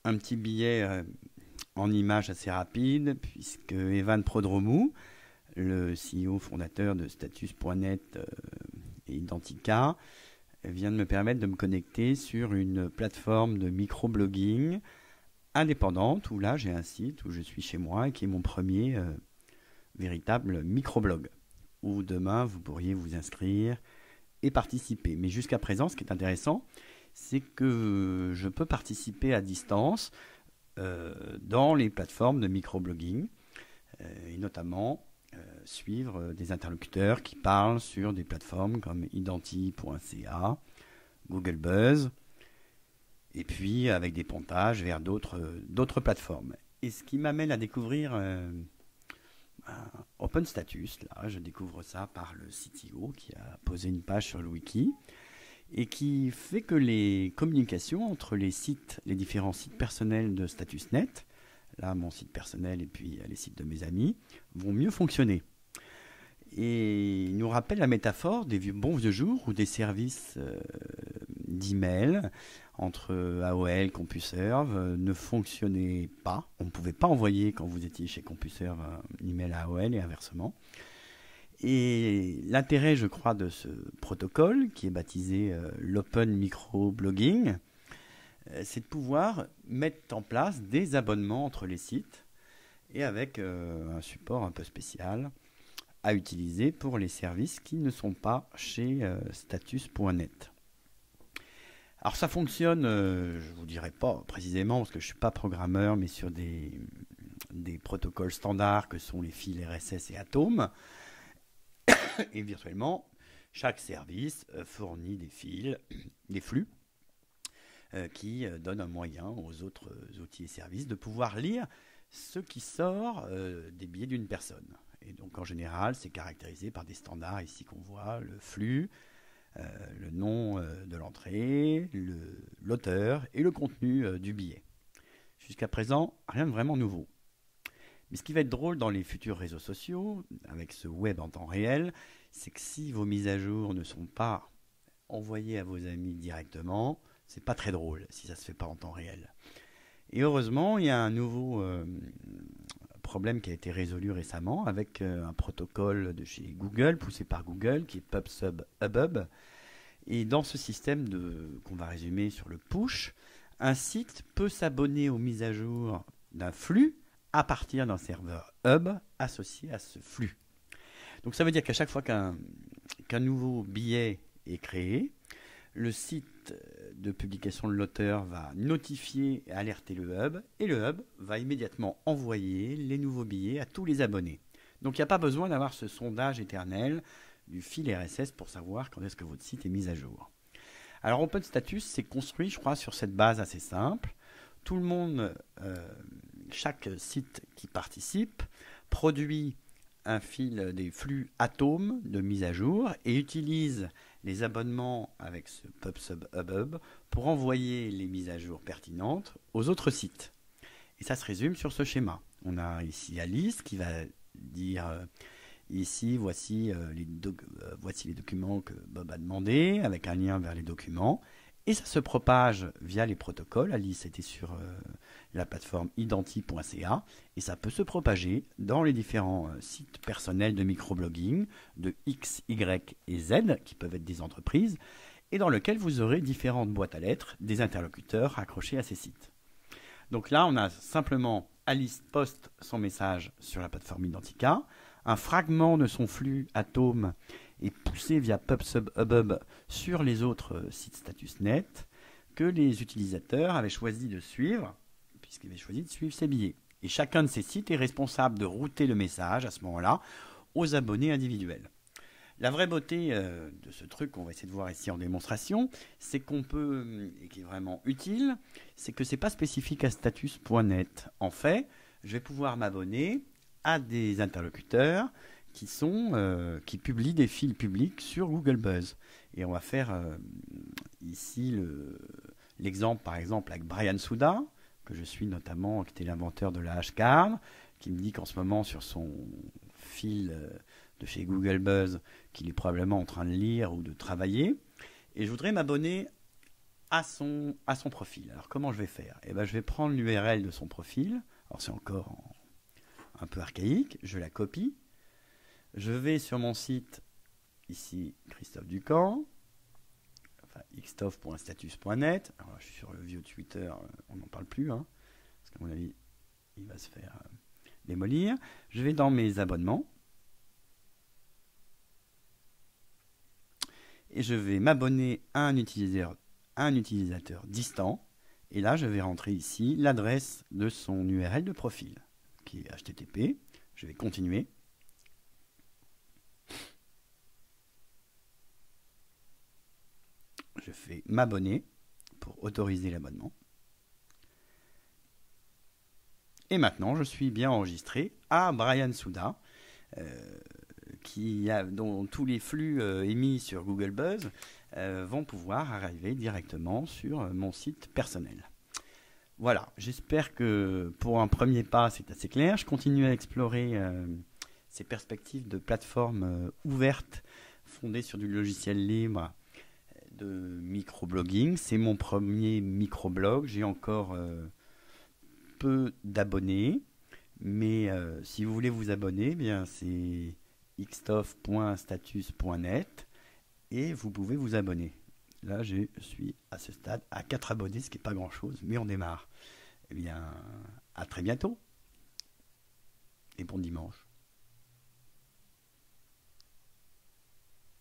un petit billet en image assez rapide, puisque Evan Prodromou, le CEO fondateur de Status.net et Identica, vient de me permettre de me connecter sur une plateforme de microblogging indépendante, où là j'ai un site où je suis chez moi et qui est mon premier véritable microblog, où demain vous pourriez vous inscrire et participer. Mais jusqu'à présent, ce qui est intéressant, c'est que je peux participer à distance dans les plateformes de microblogging et notamment suivre des interlocuteurs qui parlent sur des plateformes comme identi.ca, Google Buzz, et puis avec des pontages vers d'autres plateformes. Et ce qui m'amène à découvrir Open Status, là, je découvre ça par le CTO qui a posé une page sur le wiki et qui fait que les communications entre les sites, les différents sites personnels de StatusNet, là mon site personnel et puis les sites de mes amis, vont mieux fonctionner. Et il nous rappelle la métaphore des bons vieux jours où des services d'email entre AOL, CompuServe ne fonctionnaient pas. On ne pouvait pas envoyer quand vous étiez chez CompuServe un email à AOL et inversement. Et l'intérêt, je crois, de ce protocole, qui est baptisé l'Open Microblogging, c'est de pouvoir mettre en place des abonnements entre les sites et avec un support un peu spécial à utiliser pour les services qui ne sont pas chez Status.net. Alors ça fonctionne, je ne vous dirai pas précisément parce que je ne suis pas programmeur, mais sur des protocoles standards que sont les fils RSS et Atom. Et virtuellement, chaque service fournit des fils, des flux, qui donnent un moyen aux autres outils et services de pouvoir lire ce qui sort des billets d'une personne. Et donc en général, c'est caractérisé par des standards ici qu'on voit, le flux, le nom de l'entrée, l'auteur et le contenu du billet. Jusqu'à présent, rien de vraiment nouveau. Mais ce qui va être drôle dans les futurs réseaux sociaux, avec ce web en temps réel, c'est que si vos mises à jour ne sont pas envoyées à vos amis directement, c'est pas très drôle si ça se fait pas en temps réel. Et heureusement, il y a un nouveau problème qui a été résolu récemment avec un protocole de chez Google, poussé par Google, qui est PubSub Hubbub. Et dans ce système qu'on va résumer sur le push, un site peut s'abonner aux mises à jour d'un flux à partir d'un serveur hub associé à ce flux. Donc ça veut dire qu'à chaque fois qu'un nouveau billet est créé, le site de publication de l'auteur va notifier et alerter le hub, et le hub va immédiatement envoyer les nouveaux billets à tous les abonnés. Donc il n'y a pas besoin d'avoir ce sondage éternel du fil RSS pour savoir quand est-ce que votre site est mis à jour. Alors OpenStatus s'est construit, je crois, sur cette base assez simple. Tout le monde, chaque site qui participe, produit un fil des flux Atom de mise à jour et utilise les abonnements avec ce PubSub Hubbub pour envoyer les mises à jour pertinentes aux autres sites. Et ça se résume sur ce schéma. On a ici Alice qui va dire ici voici les documents que Bob a demandé avec un lien vers les documents. Et ça se propage via les protocoles. Alice était sur la plateforme identi.ca et ça peut se propager dans les différents sites personnels de microblogging de X, Y et Z qui peuvent être des entreprises et dans lesquels vous aurez différentes boîtes à lettres des interlocuteurs accrochés à ces sites. Donc là, on a simplement Alice poste son message sur la plateforme Identica, un fragment de son flux Atom est poussé via PubSub Hubbub sur les autres sites StatusNet que les utilisateurs avaient choisi de suivre, puisqu'ils avaient choisi de suivre ces billets. Et chacun de ces sites est responsable de router le message à ce moment-là aux abonnés individuels. La vraie beauté de ce truc qu'on va essayer de voir ici en démonstration, c'est qu'on peut, et qui est vraiment utile, c'est que ce n'est pas spécifique à status.net. En fait, je vais pouvoir m'abonner à des interlocuteurs qui publient des fils publics sur Google Buzz. Et on va faire ici l'exemple, par exemple, avec Brian Souda, que je suis notamment, qui était l'inventeur de la hashcard, qui me dit qu'en ce moment, sur son fil de chez Google Buzz, qu'il est probablement en train de lire ou de travailler. Et je voudrais m'abonner à son profil. Alors comment je vais faire? Eh ben, je vais prendre l'URL de son profil. Alors c'est encore un peu archaïque. Je la copie. Je vais sur mon site, ici Christophe Ducamp, enfin xtof.status.net. Alors là, je suis sur le vieux Twitter, on n'en parle plus, hein, parce qu'à mon avis, il va se faire démolir. Je vais dans mes abonnements. Et je vais m'abonner à un utilisateur distant. Et là, je vais rentrer ici l'adresse de son URL de profil, qui est HTTP. Je vais continuer. Je fais m'abonner pour autoriser l'abonnement. Et maintenant, je suis bien enregistré à Brian Souda, dont tous les flux émis sur Google Buzz vont pouvoir arriver directement sur mon site personnel. Voilà, j'espère que pour un premier pas, c'est assez clair. Je continue à explorer ces perspectives de plateformes ouvertes fondées sur du logiciel libre de microblogging. C'est mon premier microblog. J'ai encore peu d'abonnés, mais si vous voulez vous abonner, bien c'est xtof.status.net et vous pouvez vous abonner. Là, je suis à ce stade à 4 abonnés, ce qui n'est pas grand-chose, mais on démarre. Eh bien, à très bientôt et bon dimanche.